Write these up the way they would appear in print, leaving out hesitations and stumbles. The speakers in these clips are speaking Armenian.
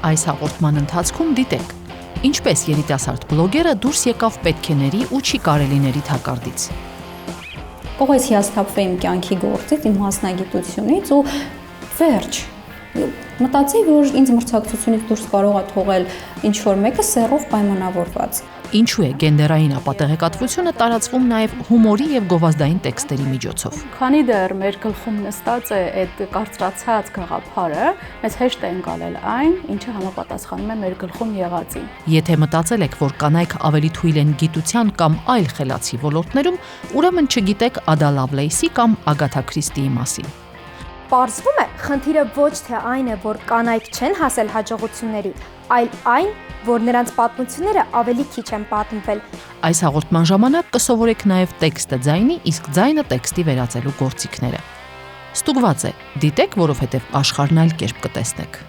Այս հաղորդման ընթացքում դիտեք ինչպես երիտասարդ բլոգերը դուրս եկավ պետքեների ու չի կարելիների թակարդից։ Կողոց հիասթափվեի իմ կյանքի գործից, իմ մասնագիտությունից ու վերջ։ Մտածեի, որ ինձ մրցակցությունից դուրս կարող է թողել ինչ-որ մեկը սեռով պայմանավորված։ Ինչու է գենդերային ապատեղեկատվությունը տարածվում նաև հումորի եւ գովազդային տեքստերի միջոցով։ Քանի դեռ մեր գլխում նստած է այդ կարծրացած գաղափարը, մեզ հեշտ է ընկալել այն, ինչը համապատասխանում է մեր գլխում եղածին։ Եթե մտածել եք, որ կանայք ավելի թույլ են գիտության կամ այլ խելացի ոլորտներում, ուրեմն չգիտեք Ադա Լավլեյսի կամ Ագաթա Քրիստիի մասին։ Պարզվում է, խնդիրը ոչ թե այն է, որ կանայք չեն հասել հաջողությունների, այլ այն, որ նրանց պատմությունները ավելի քիչ են պատմվել։ Այս հաղորդման ժամանակ կսովորեք նաև տեքստը ձայնի, իսկ ձայնը տեքստի վերածելու գործիքները։ Ստուգված է, դիտեք, որովհետև աշխարհն այլ կերպ կտեսնեք։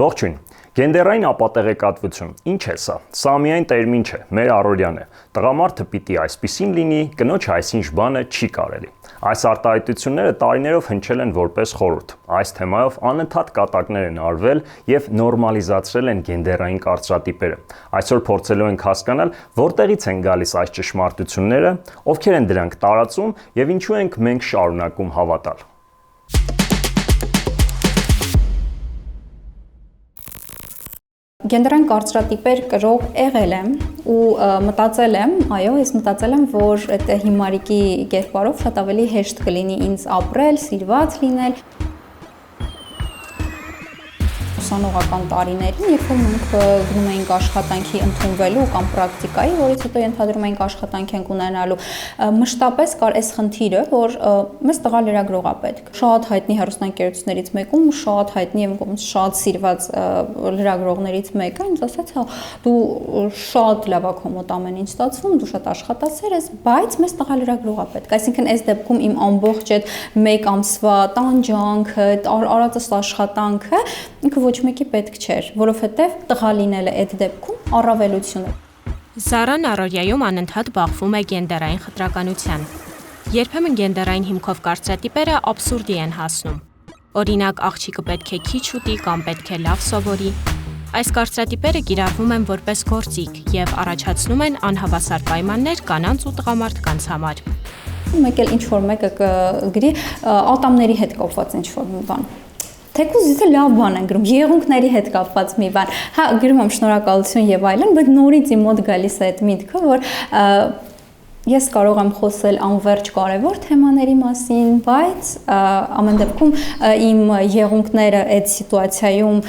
Ողջույն։ Գենդերային ապատեղեկատվություն, ինչ է սա։ Սա միայն տերմին չէ, մեր առօրյան է։ Տղամարդը պիտի այսպիսին լինի, կնոջը այսինչ բանը չի կարելի։ Այս արտահայտությունները տարիներով հնչել են որպես խորհուրդ։ Այս թեմայով անընդհատ կատակներ են արվել եւ նորմալիզացրել են գենդերային կարծրատիպերը։ Այսօր փորձելու ենք հասկանալ, որտեղից են գալիս այս ճշմարտությունները, ովքեր են դրանք տարածում եւ ինչու ենք մենք շարունակում հավատալ։ Գենդերային կարծրատիպեր կրող եղել եմ ու մտածել եմ, այո, ես մտածել եմ, որ այդ հիմարիկի կերպարով շատ ավելի հեշտ կլինի ինձ ապրել, սիրված լինել։ Ուսանողական տարիներին, երբ որ մենք գնում էինք աշխատանքի ընդունվելու կամ պրակտիկայի, որից հետո ենթադրում էինք աշխատանք ենք ունենալու, մշտապես կար այս խնդիրը, որ մեզ տղա լրագրող է պետք։ Շատ հայտնի հեռուստաընկերություններից մեկում, շատ հայտնի եմ կողմից շատ սիրված լրագրողներից մեկը ինձ ասաց, հա, դու շատ լավ եք հոմոտ ամեն ինչ ստացվում, դու շատ աշխատասեր ես, բայց մեզ տղա լրագրող է պետք։ Այսինքն այս դեպքում իմ ամբողջ այդ 1 ամսվա տանջանքը, արածս աշխատանքը ինքը ոչ մեկի պետք չէր, որովհետև տղա լինելը այդ դեպքում առավելություն է։ Զարան առօրյայում անընդհատ բախվում է գենդերային խտրականության։ Երբեմն գենդերային հիմքով կարծրատիպերը աբսուրդի են հասնում։ Օրինակ, աղջիկը պետք է քիչ ուտի կամ պետք է լավ սովորի։ Այս կարծրատիպերը կիրառվում են որպես գործիք եւ առաջացնում են անհավասար պայմաններ կանանց ու տղամարդկանց համար։ Մեկ էլ ինչ-որ մեկը կգրի ատամների հետ կապված ինչ-որ մի բան։ Թեկուզ եթե լավ բան են գրում, եղունգների հետ կապված մի բան, հա գրում եմ շնորհակալություն եւ այլն, բայց նորից իմ մոտ գալիս է այդ միտքը, որ ես կարող եմ խոսել անվերջ կարևոր թեմաների մասին, բայց ամեն դեպքում իմ եղունգները այդ սիտուացիայում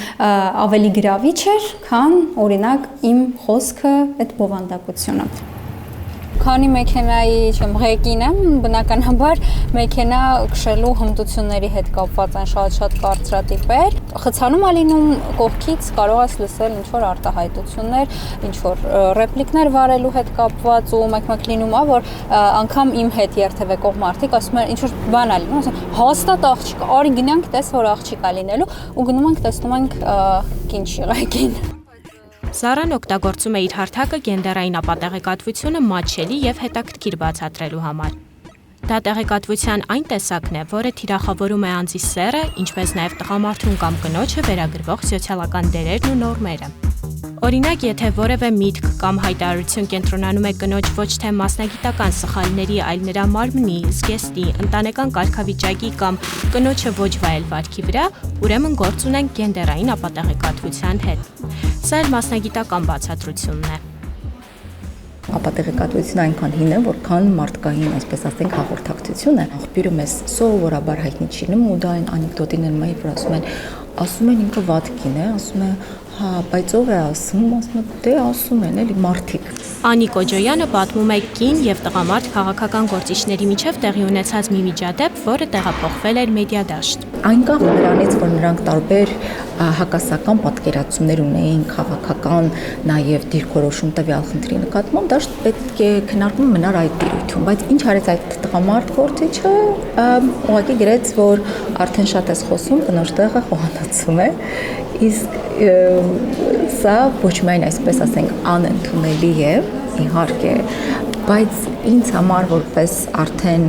ավելի գրավիչ էր, քան օրինակ իմ խոսքը այդ բովանդակությունը։ Քանի մեքենայի ղեկին եմ, բնականաբար մեքենա քշելու հմտությունների հետ կապված են շատ կարծրատիպեր։ Խցանում է լինում կողքից կարող ես լսել ինչ-որ արտահայտություններ, ինչ-որ ռեպլիկներ վարելու հետ կապված ու մեկ-մեկ լինում է, որ անգամ իմ հետ երթևեկող մարդիկ ասում են ինչ-որ բան է լինում, ասում են հաստատ աղջիկ, արի գնանք տես, որ աղջիկ է լինելու ու գնում ենք տեսնում ենք կին շիղակին։ Զարան օգտագործում է իր հարթակը գենդերային ապատեղեկատվությունը մատչելի եւ հետաքրքիր բացատրելու համար։ Դա տեղեկատվության այն տեսակն է, որը թիրախավորում է անձի սեռը, ինչպես նաև տղամարդուն կամ կնոջը վերագրվող սոցիալական դերերն ու նորմերը։ Օրինակ, եթե որևէ միտք կամ հայտարարություն կենտրոնանում է կնոջ ոչ թե մասնագիտական սխալների, այլ նրա մարմնի, զգեստի, ընտանեկան կարգավիճակի կամ կնոջը ոչ վայել վարքի վրա, ուրեմն գործ ունենք գենդերային ապատեղեկատվության հետ։ Սա էլ մասնագիտական բացատրությունն է։ Ապատեղեկատվությունը այնքան հին է, որքան մարդկային, այսպես ասենք, հաղորդակցությունը։ Աղբյուրը մեզ սովորաբար հայտնի չի լինում ու դա այն անեկդոտին են մայր, որ ասում են ինքը վատկին է, ասում է, հա, բայց ով է ասում, դե ասում են էլի մարդիկ։ Անի Կոջոյանը պատմում է կին եւ տղամարդ քաղաքական գործիչների միջև տեղի ունեցած մի միջադեպ, որը տեղափոխվել էր մեդիադաշտ։ Այնքան նրանից, որ նրանք տարբեր հակասական պատկերացումներ ունեին քաղաքական նաև դիրքորոշում տվյալ խնդրի նկատմամբ, դա պետք է քննարկում մնար այդ դիրույթում, բայց ինչ արեց այդ տղամարդ գործիչը, ուղղակի գրեց, որ արդեն շատ ես խոսում, կնոջ տեղը խոհանոցում է, իսկ սա ոչ միայն այսպես ասենք անընդունելի է, իհարկե, բայց ինձ համար որպես արդեն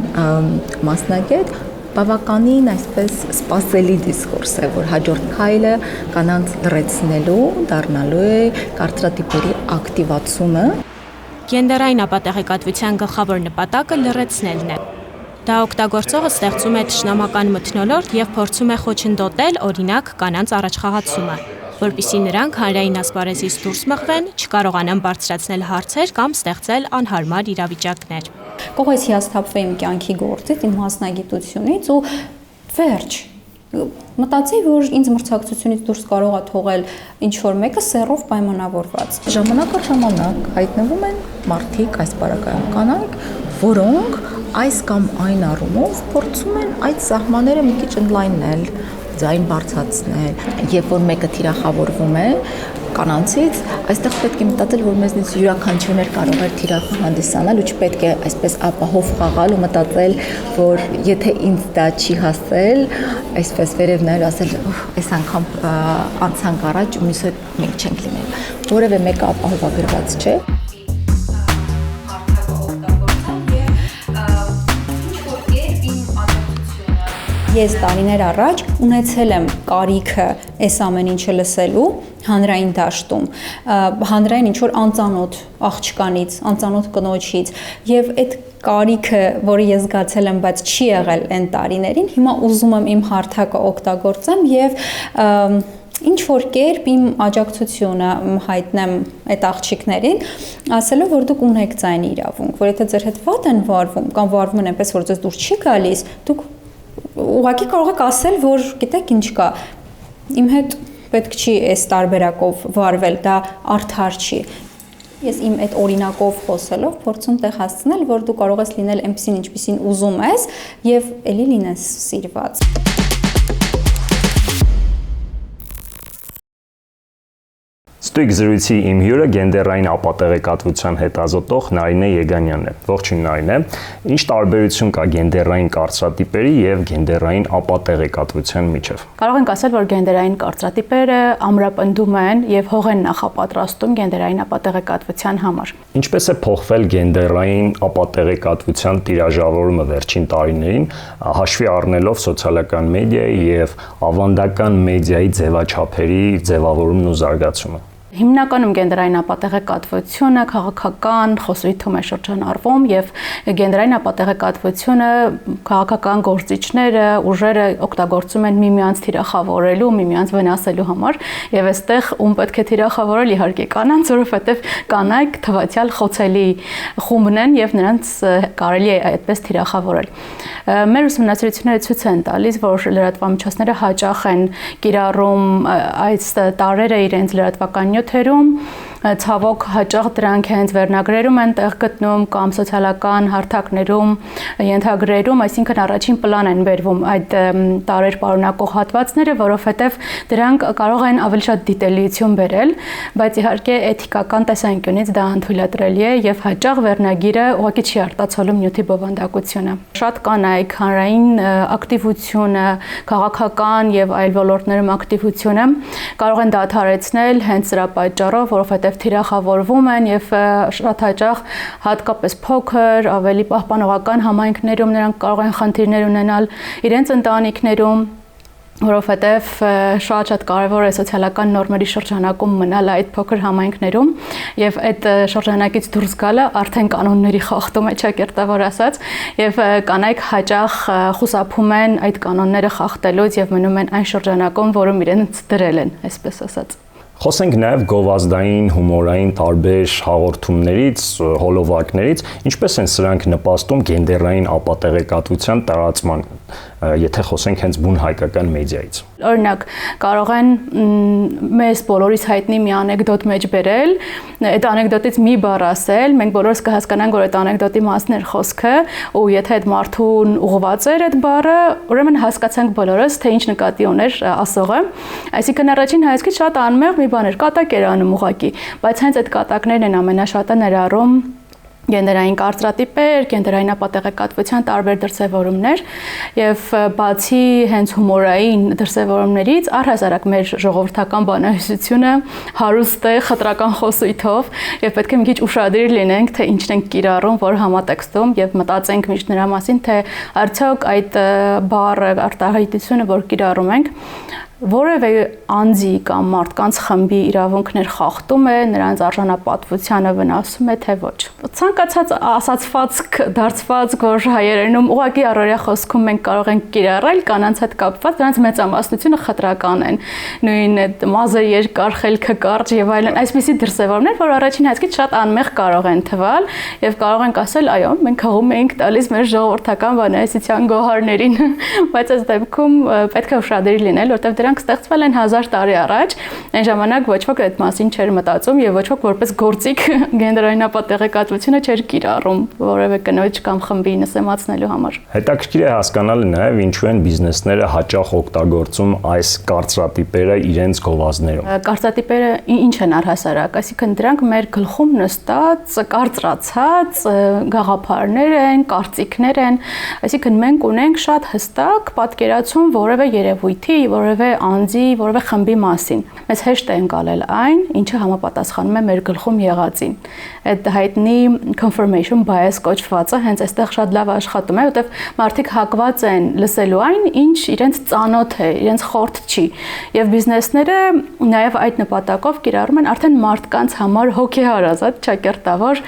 մասնագետ բավականին այսպես սպասելի դիսկուրս է, որ հաջորդ քայլը կանանց լրացնելու դառնալու է կարծրատիպերի ակտիվացումը։ Գենդերային ապատեղեկատվության գլխավոր նպատակը լրացնելն է։ Դա օգտագործողը ստեղծում է թշնամական մթնոլորտ եւ փորձում է խոչընդոտել, օրինակ, կանանց առաջխաղացումը, որպեսզի նրանք հանրային ասպարեզից դուրս մղվեն, չկարողանան բարձրացնել հարցեր կամ ստեղծել անհարմար իրավիճակներ։ Կողես հիասթափվեի իմ կյանքի գործից, իմ մասնագիտությունից ու վերջ։ Մտածեի, որ ինձ մրցակցությունից դուրս կարող է թողել ինչ-որ մեկը սեռով պայմանավորված։ Ժամանակ առ ժամանակ հայտնվում են մարդիկ, այս պարագայում կանայք, որոնք այս կամ այն առումով փորձում են այդ սահմանները մի քիչ ընդլայնել, ձայն բարձրացնել, երբ որ մեկը թիրախավորվում է կանանցից, այստեղ պետք է մտածել, որ մեզնից յուրաքանչյուրներ կարող է թիրախ հանդիսանալ ու չպետք է այսպես ապահով խաղալ ու մտածել, որ եթե ինձ դա չի հասել, այսպես վերև նայել ասել, այս անգամ անցանք առաջ ու մյուսը մենք չենք լինել։ Որևէ մեկը ապահովագրված չէ։ Ես տարիներ առաջ ունեցել եմ կարիքը այս ամեն ինչը լսելու հանրային դաշտում, հանրային ինչ-որ անծանոթ աղջկանից, անծանոթ կնոջից, եւ այդ կարիքը, որը ես զգացել եմ, բայց չի եղել այն տարիներին, հիմա ուզում եմ իմ հարթակը օգտագործեմ եւ ինչ որ կերպ իմ աջակցությունը հայտնեմ այդ աղջիկներին, ասելով, որ դուք ունեք ձայնի իրավունք, որ եթե ձեր հետ վատ են վարվում կամ վարվում են այնպես, որ ձեզ դուր չի գալիս, դուք ուղղակի կարող եք ասել, որ գիտեք ինչ կա, իմ հետ պետք չի այս տարբերակով վարվել, դա արդար չի։ Ես իմ այդ օրինակով խոսելով փորձում տեղ հասցնել, որ դու կարող ես լինել այնպեսին, ինչպեսին ուզում ես եւ ելի լինես սիրված։ Ստույգ զրույցի իմ հյուրը գենդերային ապատեղեկատվության հետազոտող Նարինե Եգանյանն է։ Ողջույն Նարինե, ինչ տարբերություն կա գենդերային կարծրատիպերի եւ գենդերային ապատեղեկատվության միջև։ Կարող ենք ասել, որ գենդերային կարծրատիպերը ամրապնդում են եւ հող են նախապատրաստում գենդերային ապատեղեկատվության համար։ Ինչպես է փոխվել գենդերային ապատեղեկատվության տիրաժավորումը վերջին տարիներին, հաշվի առնելով սոցիալական մեդիայի եւ ավանդական մեդիայի ձևաչափերի ձևավորումն ու զարգացումը։ Հիմնականում գենդերային ապատեղեկատվությունը քաղաքական խոսույթում է շրջանառվում եւ գենդերային ապատեղեկատվությունը քաղաքական գործիչները, ուժերը օգտագործում են միմյանց թիրախավորելու, միմյանց վնասելու համար եւ այստեղ ում պետք է թիրախավորել իհարկե կանանց, որովհետեւ կանայք թվացial խոցելի խումբն են եւ նրանց կարելի է այդպես թիրախավորել։ Մեր ուսումնասիրությունները ցույց են տալիս, որ լրատվամիջոցները հաճախ են կիրառում այս տարրերը իրենց լրատվական նյութերում, ցավոք հաճախ դրանք հենց վերնագրերում են տեղ գտնում կամ սոցիալական հարթակներում, ենթագրերում, այսինքն առաջին պլան են բերվում այդ տարեր պարունակող հատվածները, որովհետև դրանք կարող են ավելի շատ դիտելիություն բերել, բայց իհարկե էթիկական տեսանկյունից դա անթույլատրելի է եւ հաճախ վերնագիրը ուղղակի չի արտացոլում նյութի բովանդակությունը։ Շատ կանայք հանրային ակտիվությունը, քաղաքական եւ այլ ոլորտներում ակտիվությունը կարող են դադարեցնել հենց սրա պատճառով, որովհետև թիրախավորվում են եւ շատ հաճախ հատկապես փոքր, ավելի պահպանողական համայնքներում նրանք կարող են խնդիրներ ունենալ իրենց ընտանիքներում, որովհետև շատ կարևոր է սոցիալական նորմերի շրջանակում մնալ այդ փոքր համայնքներում եւ այդ շրջանակից դուրս գալը արդեն կանոնների խախտում է, ճակերտավոր ասած, եւ կանայք հաճախ խուսափում են այդ կանոնները խախտելուց եւ մնում են այն շրջանակում, որում իրենց դրել են, այսպես ասած։ Խոսենք նաև գովազդային, հումորային տարբեր հաղորդումներից, հոլովակներից, ինչպես են սրանք նպաստում գենդերային ապատեղեկատվության տարածման, եթե խոսենք հենց բուն հայկական մեդիայից։ Օրինակ, կարող են մեզ բոլորիս հայտնի մի անեկդոտ մեջ բերել, այդ անեկդոտից մի բառ ասել, մենք բոլորս կհասկանանք, որ այդ անեկդոտի մասն էր խոսքը, ու եթե այդ մարդուն ուղղված էր այդ բառը, ուրեմն հասկացանք բոլորս, թե ինչ նկատի ուներ ասողը։ Այսինքն առաջին հայացքից շատ անմեղ մի բան էր, կատակ էր անում ուղղակի, բայց հենց այդ կատակներն են ամենաշատը ներառում գենդերային կարծրատիպեր, գենդերայինապատեղեկատվության տարբեր դրսևորումներ եւ բացի հենց հումորային դրսևորումներից առհասարակ մեր ժողովրդական բանահյուսությունը հարուստ է խտրական խոսույթով եւ պետք է մի քիչ ուշադիր լինենք թե ինչն ենք կիրառում որ համատեքստում եւ մտածենք միշտ նրա մասին թե արդյոք այդ բառը արտահայտությունը որ կիրառում ենք որևէ անձի կամ մարդկանց խմբի իրավունքներ խախտում է, նրանց արժանապատվությանը վնասում է, թե ոչ։ Ցանկացած ասացվածք, դարձվածք, որ հայերենում ուղղակի առօրյա խոսքում մենք կարող ենք կիրառել կանանց հետ կապված, դրանց մեծամասնությունը խտրական են։ Նույն այդ մազը երկար, խելքը կարճ եւ այլն, այսպիսի դրսևորումներ, որ առաջին հայացքից շատ անմեղ կարող են թվալ եւ կարող ենք ասել, այո, մենք հողում ենք տալիս մեր ժողովրդական բանահյուսության գոհարներին, բայց այս դեպքում պետք է ուշադիր լինել, որտեղ դրանք ստեղծվել են 1000 տարի առաջ, այն ժամանակ ոչ ոք այդ մասին չէր մտածում եւ ոչ ոք որպես գործիք գենդերայինապատեղեկատվությունը չէր կիրառում որևէ կնոջ կամ խմբի նսեմացնելու համար։ Հետաքրքիր է հասկանալ նաեւ ինչու են բիզնեսները հաճախ օգտագործում այս կարծրատիպերը իրենց գովազդներում։ Կարծրատիպերը ինչ են առհասարակ, այսինքն դրանք մեր գլխում նստած կարծրացած գաղափարներ են, կարծիքներ են, այսինքն մենք ունենք շատ հստակ պատկերացում որևէ երևույթի, որևէ անձի, որևէ խմբի մասին։ Մեզ հեշտ է ընկալել այն, ինչը համապատասխանում է մեր գլխում եղածին։ Այդ հայտնի confirmation bias կոչվածը հենց այստեղ շատ լավ աշխատում է, որտեղ մարդիկ հակված են լսելու այն, ինչ իրենց ծանոթ է, իրենց խորտ չի։ Եվ բիզնեսները նաև այդ նպատակով կիրառում են արդեն մարդկանց համար հոգեհարազատ, ճակերտավոր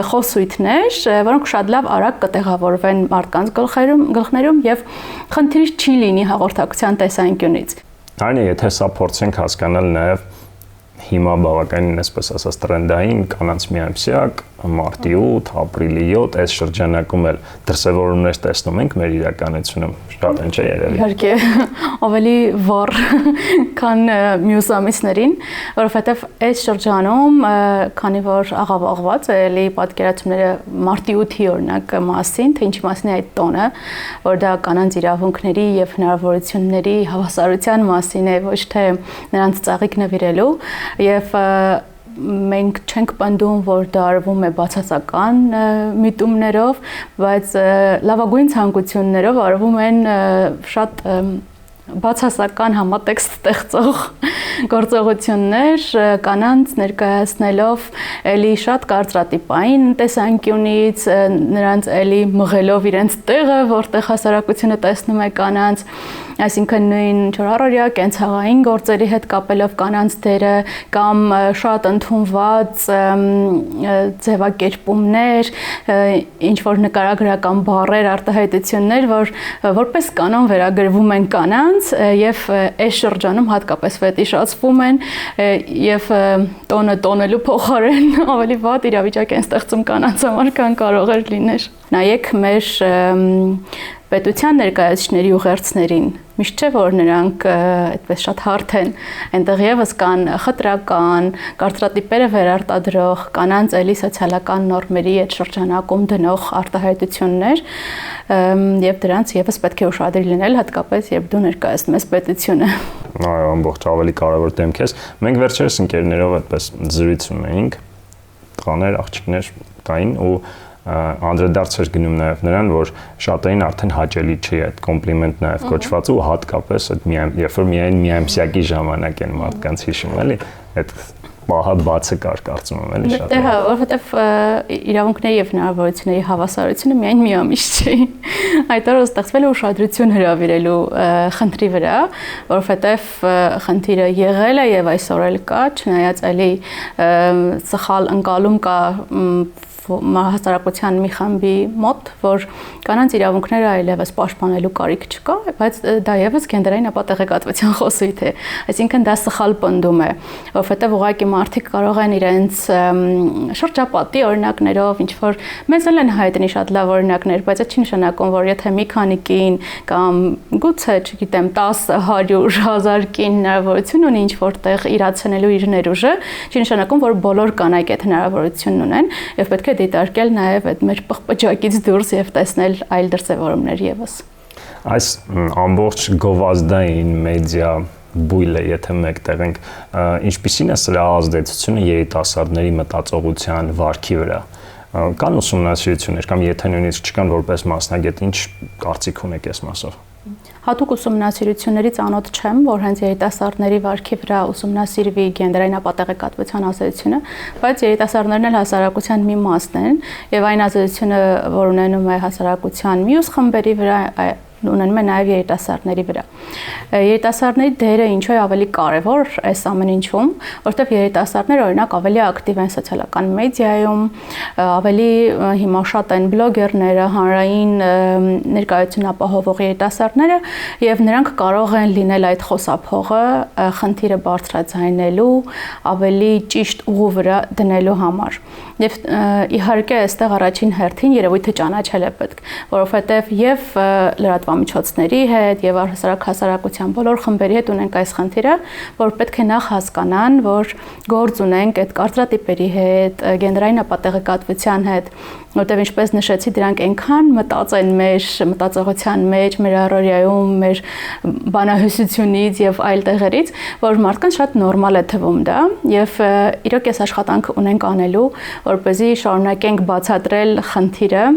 խոսույթներ, որոնք շատ լավ արագ կտեղավորվեն մարդկանց գլխներում եւ խնդիր չի լինի հաղորդակցության տեսանկյունից։ Այն է, եթե սա փորձենք հասկանալ նաև հիմա բավականին այսպես ասած տրենդային կանանց միամսյակ մարտի 8, ապրիլի 7 այս շրջանակում էլ դրսևորումներ տեսնում ենք մեր իրականությունում շատ են չէ երևի։ Իհարկե ավելի վառ քան մյուս ամիսներին, որովհետև այս շրջանում քանի որ աղավաղված է էլի պատկերացումները մարտի 8-ի օրինակ մասին, թե ինչի մասին է այդ տոնը, որ դա կանանց իրավունքների եւ հնարավորությունների հավասարության մասին է, ոչ թե նրանց ծաղիկ նվիրելու եւ մենք չենք պնդում, որ դա արվում է բացասական միտումներով, բայց լավագույն ցանկություններով արվում են շատ բացասական համատեքստ ստեղծող գործողություններ կանանց ներկայացնելով էլի շատ կարծրատիպային տեսանկյունից, նրանց էլի մղելով իրենց տեղը, որտեղ հասարակությունը տեսնում է կանանց, այսինքն նույն չորարորյա կենցաղային գործերի հետ կապելով կանանց դերը կամ շատ ընդունված ձևակերպումներ, ինչ որ նկարագրական բառեր, արտահայտություններ, որ որպես կանոն վերագրվում են կանանց եւ այս շրջանում հատկապես վետիշացվում են եւ տոնելու փոխարեն ավելի վատ իրավիճակ են ստեղծում կանանց համար, քան կարող էր լինել։ Նայեք մեր պետության ներկայացուցիչների ուղերձներին միշտ չէ որ նրանք այդպես շատ հարթ են, այնտեղ եւս կան խտրական, կարծրատիպերը վերարտադրող, կանանց էլի սոցիալական նորմերի հետ շրջանակում դնող արտահայտություններ եւ դրանց եւս պետք է ուշադիր լինել, հատկապես երբ դու ներկայացնում ես պետությունը։ Այո, ամբողջ ավելի կարևոր դեմք ես։ Մենք վերջերս ընկերներով այդպես զրույց ունեինք, տղաներ, աղջիկներ կային ու անդրադարձ էր գնում նաև նրան, որ շատերին արդեն հաճելի չի այդ կոմպլիմենտ նաև կոչված ու հատկապես այդ երբ որ միայն միամսյակի ժամանակ են մարդկանց հիշում, էլի, այդ պահը բացը կար կարծում եմ, էլի շատ։ Դե հա, որովհետև իրավունքների եւ հնարավորությունների հավասարությունը միայն մի ամիս չի։ Այդ օրը ստեղծվել է ուշադրություն հրավիրելու խնդրի վրա, որովհետև խնդիրը եղել է եւ այսօր էլ կա, չնայած էլի սխալ ընկալում կա հասարակության մի խմբի մոտ, որ կանանց իրավունքները այլևս պաշտպանելու կարիք չկա, բայց դա եւս գենդերային ապատեղեկատվության խոսույթ է։ Այսինքն դա սխալ պնդում է, որովհետեւ ուղղակի մարդիկ կարող են իրենց շրջապատի օրինակներով, ինչ որ մեզ էլ են հայտնի շատ լավ օրինակներ, բայց դա չի նշանակում, որ եթե մի քանի կին կամ գուցե, չգիտեմ, 10, 100, 1000 կին հնարավորություն ունի ինչ որտեղ իրացնելու իր ներուժը, չի նշանակում, որ բոլոր կանայք այդ հնարավորությունն ունեն, եւ պետք է դիտարկել նաև այդ մեր պղպջակից դուրս եւ տեսնել այլ դրսևորումներ եւս։ Այս ամբողջ գովազդային մեդիա բույլը, եթե մեկտեղ ենք, ինչպիսին է սրա ազդեցությունը երիտասարդների մտածողության վարքի վրա։ Կան ուսումնասիրություններ կամ եթե նույնիսկ չկան որպես մասնագետ, ինչ կարծիք ունեք այս մասով։ Հատուկ ուսումնասիրությունների ծանոթ չեմ, որ հենց երիտասարդների վարքի վրա ուսումնասիրվի գենդերային ապատեղեկատվության ազդեցությունը, բայց երիտասարդներն էլ հասարակության մի մասն են, եւ այն ազդեցությունը, որ ունենում է հասարակության մյուս խմբերի վրա, ունենում է նաև երիտասարդների վրա։ Երիտասարդների դերը ինչու է ավելի կարևոր այս ամեն ինչում, որովհետև երիտասարդները օրինակ ավելի ակտիվ են սոցիալական մեդիայում, ավելի հիմա շատ են բլոգերները, հանրային ներկայություն ապահովող երիտասարդները, եւ նրանք կարող են լինել այդ խոսափողը խնդիրը բարձրաձայնելու, ավելի ճիշտ ուղու վրա դնելու համար։ Եվ իհարկե այստեղ առաջին հերթին երևույթը ճանաչել է պետք, որովհետև եւ լրատվամիջոցների հետ եւ հասարակության բոլոր խմբերի հետ ունենք այս խնդիրը, որ պետք է նախ հասկանան, որ գործ ունենք այդ կարծրատիպերի հետ, գենդերային ապատեղեկատվության հետ, որտեղ ինչպես նշեցի, դրանք այնքան մտած են մեր մտածողության մեջ, մեր առօրյայում, մեր բանահյուսությունից եւ այլ տեղերից, որ մարդկանց շատ նորմալ է թվում դա եւ իրոք այս աշխատանքը ունենք անելու, որպեսզի շարունակենք բացատրել խնդիրը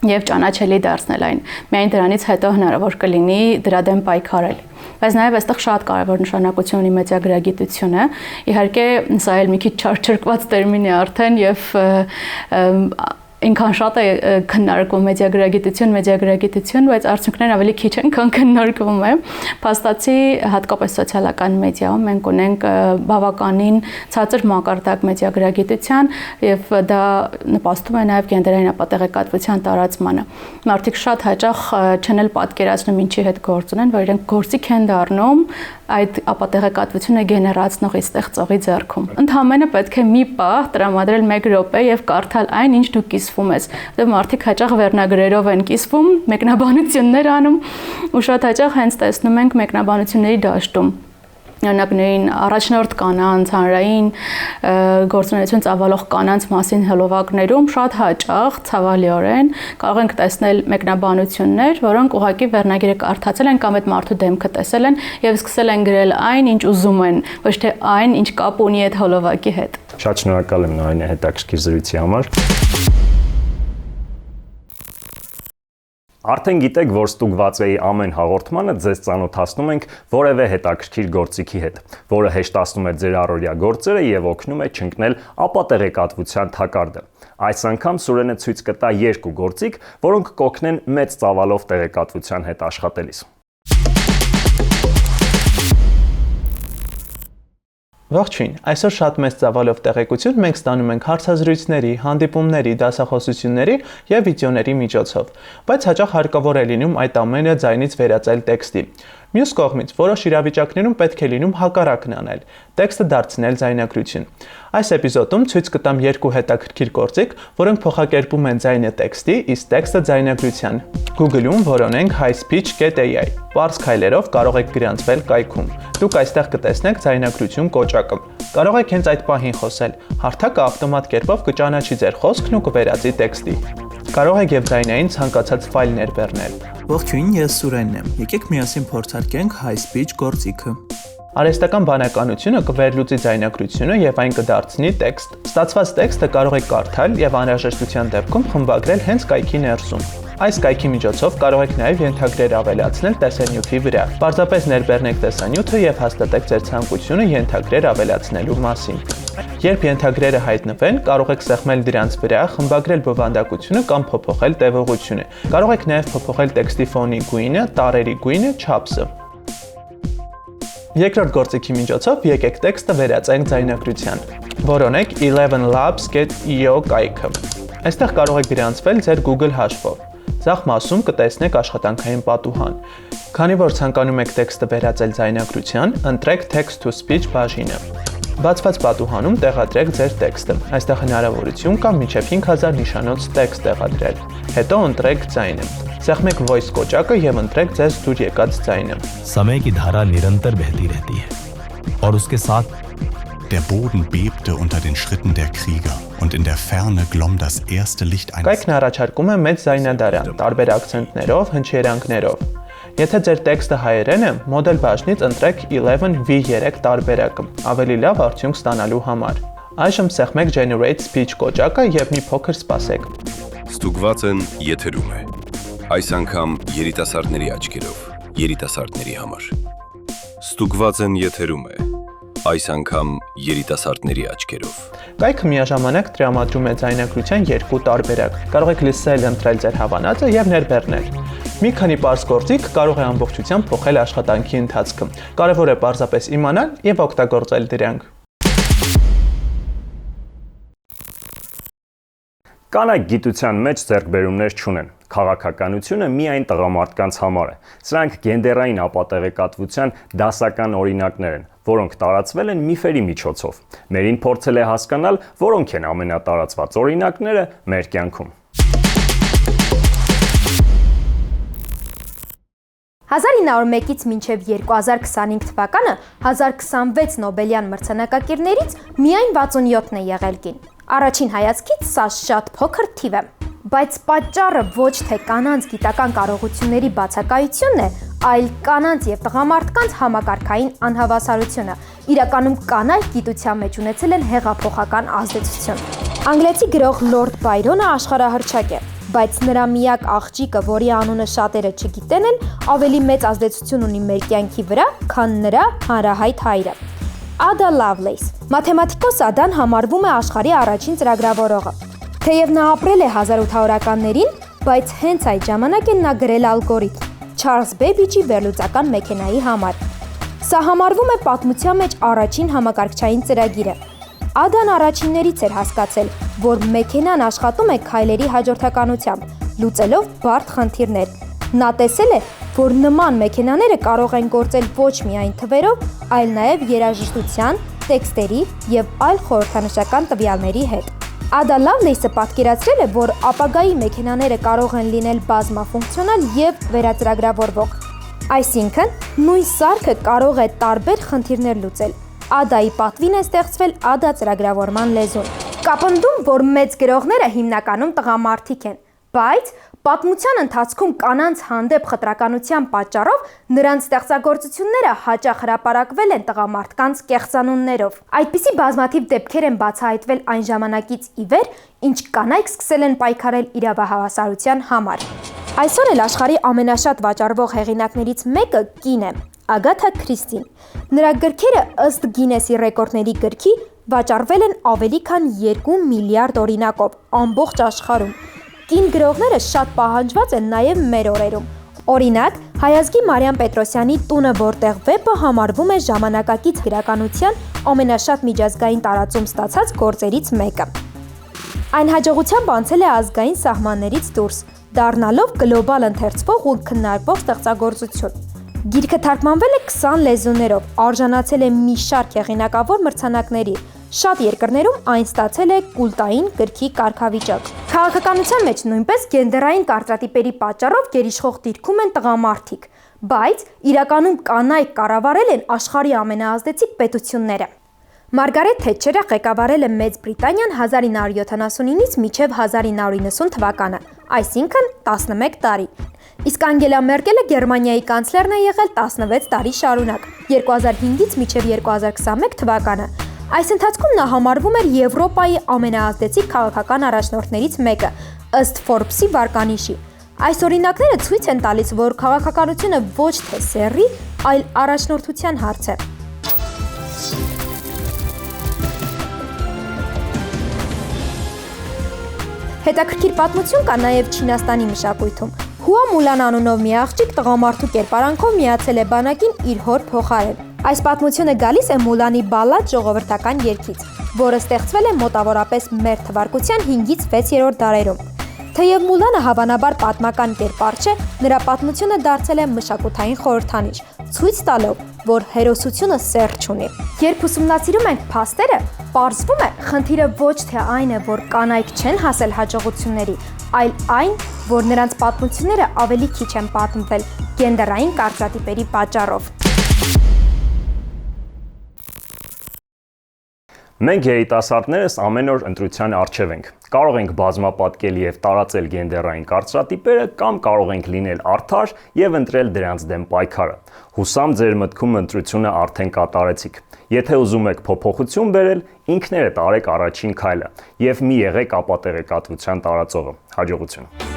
եւ ճանաչելի դարձնել այն։ Միայն դրանից հետո հնարավոր կլինի դրա դեմ պայքարել։ Բայց նաև այստեղ շատ կարևոր նշանակություն ունի մեդիագրագիտությունը։ Իհարկե, սա էլ մի քիչ չարչրկված տերմին է արդեն եւ ինքան շատ է քննարկվում մեդիագրագիտություն, բայց արդյունքներն ավելի քիչ են, քան քննարկվում է։ Փաստացի հատկապես սոցիալական մեդիայում մենք ունենք բավականին ցածր մակարդակ մեդիագրագիտության եւ դա նպաստում է նաեւ գենդերային ապատեղեկատվության տարածմանը։ Մարդիկ շատ հաճախ չեն էլ պատկերացնում ինչի հետ գործ ունեն, որ իրենք գործիք են դառնում այդ ապատեղեկատվությունը գեներացնող ստեղծողի ձեռքում։ Ընդհանրապես պետք է մի պահ տրամադրել 1 րոպե եւ կարդալ այն, ինչ դուք կիսվում ես։ Դե մարդիկ հաճախ վերնագրերով են կիսվում, մեկնաբանություններ անում ու շատ հաճախ հենց տեսնում ենք մեկնաբանությունների դաշտում նույն առաջնորդ կանանց, հանրային գործունեություն ծավալող կանանց մասին հոլովակներում շատ հաճախ ցավալիորեն կարող ենք տեսնել մեկնաբանություններ, որոնք ուղղակի վերնագիրը կարդացել են կամ այդ մարդու դեմքը տեսել են եւ սկսել են գրել այն, ինչ ուզում են, ոչ թե այն, ինչ կապ ունի այդ հոլովակի հետ։ Շատ շնորհակալ եմ Նարինե հետաքրքիր զրույցի համար։ Արդեն գիտեք, որ Ստուգվածեի ամեն հաղորդմանը ձեզ ծանոթացնում ենք որևէ հետաքրքիր գործիքի հետ, որը հեշտացնում է ձեր առօրյա գործերը եւ օգնում է չընկնել ապատեղեկատվության թակարդը։ Այս անգամ Սուրենը ցույց կտա 2 գործիք, որոնք կօգնեն մեծ ծավալով տեղեկատվության հետ աշխատելիս։ Ողջույն, այսօր շատ մեծ ծավալով տեղեկություն մենք ստանում ենք հարցազրույցների, հանդիպումների, դասախոսությունների եւ վիդեոների միջոցով, բայց հաճախ հարկավոր է լինում այդ ամենը ձայնից վերածել տեքստի։ Մյուս կողմից, որոշ իրավիճակներում պետք է լինում հակառակն անել, տեքստը դարձնել ձայնագրություն։ Այս էպիզոդում ցույց կտամ 2 հետաքրքիր գործիք, որոնք փոխակերպում են ձայնը տեքստի, իսկ տեքստը ձայնագրության։ Google-ում որոնենք highspeech.ai։ Պարզ քայլերով կարող եք գրանցվել կայքում։ Դուք այստեղ կտեսնեք ձայնագրություն կոճակը։ Կարող եք հենց այդ պահին խոսել։ Հարթակը ավտոմատ կերպով կճանաչի ձեր խոսքն ու կվերածի տեքստի։ Կարող եք եւ ձայնային ցանկացած ֆայլ ներբեռնել։ Ողջույն, ես Սուրենն եմ։ Եկեք միասին փորձարկենք highspeech գործիքը։ Արհեստական բանականությունը կվերլուծի ձայնագրությունը եւ այն կդարձնի տեքստ։ Ստացված տեքստը կարող եք կարդալ եւ անհրաժեշտության դեպքում խմբագրել հենց կայքի ներսում։ Այս կայքի միջոցով կարող եք նաև ենթագրեր ավելացնել տեսանյութի վրա։ Պարզապես ներբեռնեք տեսանյութը եւ հաստատեք ձեր ցանկությունը ենթագրեր ավելացնելու մասին։ Երբ ենթագրերը հայտնվեն, կարող եք սեղմել դրանց վրա, խմբագրել բովանդակությունը կամ փոփոխել տևողությունը։ Կարող եք նաև փոփոխել տեքստի ֆոնի գույնը, տառերի գույնը, չափսը։ Երկրորդ գործիքի միջոցով եկեք տեքստը վերածենք ձայնագրության։ Որոնեք 11labs.io կայքը։ Այստեղ կարող եք գրանցվել ձեր Google հաշվով։ Ձախ մասում կտեսնեք աշխատանքային պատուհան։ Քանի որ ցանկանում եք տեքստը վերածել ձայնագրության, ընտրեք Text to Speech բաժինը։ Բացված պատուհանում տեղադրեք ձեր տեքստը։ Այստեղ հնարավորություն կա մինչև 5000 նշանոց տեքստ տեղադրել։ Հետո ընտրեք ձայնը։ Սեղմեք voice կոճակը եւ ընտրեք ձեզ դուր եկած ձայնը։ समय की धारा निरंतर बहती रहती है और उसके साथ Der Boden bebte unter den Schritten der Krieger und in der Ferne glomm das erste Licht eines Կայքն առաջարկում է մեծ ձայնադարան, տարբեր ակցենտներով, հնչերանգներով։ Եթե ձեր տեքստը հայերեն է, մոդել բաժնից ընտրեք 11V3 տարբերակը, ավելի լավ արդյունք ստանալու համար։ Այժմ սեղմեք Generate Speech կոճակը եւ մի փոքր սպասեք։ Ստուգված են եթերում է։ Այս անգամ երիտասարդների աչքերով, երիտասարդների համար։ Ստուգված են եթերում է։ Այս անգամ երիտասարդների աչքերով։ Կայքը միաժամանակ տրամադրում է ձայնագրության երկու տարբերակ։ Կարող եք լսել, ընտրել ձեր հավանածը եւ ներբեռնել։ Մի քանի պարզ գործիք կարող է ամբողջությամբ փոխել աշխատանքի ընթացքը։ Կարևոր է պարզապես իմանալ եւ օգտագործել դրանք։ Կանայք գիտության մեջ ձեռքբերումներ չունեն։ Քաղաքականությունը միայն տղամարդկանց համար է։ Սրանք գենդերային ապատեղեկատվության դասական օրինակներ են, որոնք տարածվել են միֆերի միջոցով։ Մերին փորձել է հասկանալ, որոնք են ամենատարածված օրինակները մեր կյանքում։ 1901-ից մինչև 2025 թվականը 1026 Նոբելյան մրցանակակիրներից միայն 67-ն է եղել կին։ Առաջին հայացքից սա շատ փոքր թիվ է, բայց պատճառը ոչ թե կանանց գիտական կարողությունների բացակայությունն է, այլ կանանց եւ տղամարդկանց համակարգային անհավասարությունը։ Իրականում կանայք գիտության մեջ ունեցել են հեղափոխական ազդեցություն։ Անգլիացի գրող Լորդ Բայրոնը աշխարհահռչակ է, բայց նրա միակ աղջիկը, որի անունը շատերը չգիտեն են, ավելի մեծ ազդեցություն ունի մեր կյանքի վրա, քան նրա հանրահայտ հայրը։ Ada Lovelace։ Մաթեմատիկոս Ադան համարվում է աշխարհի առաջին ծրագրավորողը։ Թեև նա ապրել է 1800-ականներին, բայց հենց այդ ժամանակ են նա գրել ալգորիթմ Չարլզ Բեբիջի վերլուծական մեքենայի համար։ Սա համարվում է պատմության մեջ առաջին համակարգչային ծրագիրը։ Ադան առաջիններից էր հասկացել, որ մեքենան աշխատում է քայլերի հաջորդականությամբ, լուծելով բարդ խնդիրներ։ Նա տեսել է, որ նման մեքենաները կարող են գործել ոչ միայն թվերով, այլ նաև երաժշտության, տեքստերի եւ այլ խորհրդանշական տվյալների հետ։ Ada Lovelace-ը պատկերացրել է, որ ապագայի մեքենաները կարող են լինել բազմաֆունկցիոնալ եւ վերածրագրավորվող։ Այսինքն, նույն սարքը կարող է տարբեր խնդիրներ լուծել։ Ada-ի պատվին է ստեղծվել Ada ծրագրավորման լեզուն։ Կապնդում, որ մեծ գրողները հիմնականում տղամարդիկ են, բայց պատմության ընթացքում կանանց հանդեպ խտրականության պատճառով նրանց ստեղծագործությունները հաճախ հրապարակվել են տղամարդկանց կեղծանուններով։ Այդպիսի բազմաթիվ դեպքեր են բացահայտվել այն ժամանակից ի վեր, ինչ կանայք սկսել են պայքարել իրավահավասարության համար։ Այսօր էլ աշխարհի ամենաշատ վաճառվող հեղինակներից մեկը կին է՝ Ագաթա Քրիստին։ Նրա գրքերը ըստ Գինեսի ռեկորդների գրքի վաճառվել են ավելի քան 2 միլիարդ օրինակով ամբողջ աշխարհում։ Կին գրողները շատ պահանջված են նաև մեր օրերում։ Օրինակ, հայազգի Մարիամ Պետրոսյանի «Տունը, որտեղ վեպը» համարվում է ժամանակակից գրականության ամենաշատ միջազգային տարածում ստացած գործերից մեկը։ Այն հաջողությամբ անցել է ազգային սահմաններից դուրս, դառնալով գլոբալ ընթերցվող ու քննարկվող ստեղծագործություն։ Գիրքը թարգմանվել է 20 լեզուներով, արժանացել է մի շարք հեղինակավոր մրցանակների։ Շատ երկրներում այն ստացել է կուլտային գրքի կարգավիճակ։ Քաղաքականության մեջ նույնպես գենդերային կարծրատիպերի պատճառով գերիշխող դիրքում են տղամարդիկ, բայց իրականում կանայք կառավարել են աշխարհի ամենաազդեցիկ պետությունները։ Մարգարետ Թետչերը ղեկավարել է Մեծ Բրիտանիան 1979-ից մինչև 1990 թվականը, այսինքն 11 տարի։ Իսկ Անգելա Մերկելը Գերմանիայի կանցլերն է եղել 16 տարի շարունակ, 2005-ից մինչև 2021 թվականը։ Այս ընթացքում նա համարվում էր Եվրոպայի ամենաազդեցիկ քաղաքական առաջնորդներից մեկը, ըստ Forbes-ի վարկանիշի։ Այս օրինակները ցույց են տալիս, որ քաղաքականությունը ոչ թե սեռի, այլ առաջնորդության հարց է։ Հետաքրքիր պատմություն կա նաև Չինաստանի մշակույթում։ Հուա Մուլան անունով մի աղջիկ տղամարդու կերպարանքով միացել է բանակին իր հոր փոխարեն։ Այս պատմությունը գալիս է Մուլանի բալլադ ժողովրդական երգից, որը ստեղծվել է մոտավորապես մեր թվարկության 5-ից 6-րդ դարերում։ Թեև Մուլանը հավանաբար պատմական կերպար չէ, նրա պատմությունը դարձել է մշակութային խորհրդանիշ, ցույց տալով, որ հերոսությունը սեր չունի։ Երբ ուսումնասիրում ենք փաստերը, պարզվում է, խնդիրը ոչ թե այն է, որ կանայք չեն հասել հաջողությունների, այլ այն, որ նրանց պատմությունները ավելի քիչ են պատմվել գենդերային կարծրատիպերի պատճառով։ Մենք երիտասարդներս ամեն օր ընտրության առջև ենք։ Կարող ենք բազմապատկել եւ տարածել գենդերային կարծրատիպերը կամ կարող ենք լինել արդար եւ ընտրել դրանց դեմ պայքարը։ Հուսամ ձեր մտքում ընտրությունը արդեն կատարեցիք։ Եթե ուզում եք փոփոխություն բերել, ինքներդ արեք առաջին քայլը եւ մի եղեք ապատեղեկատվության տարածողը։ Հաջողություն։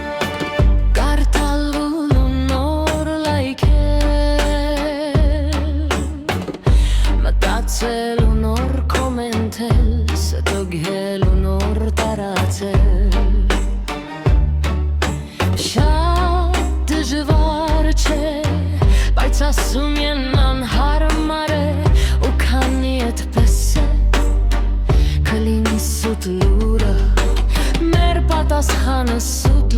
Ասում են անհարմար է ու քանի այդպես է կլինի սուտ լուրը մեր պատասխանը սուտ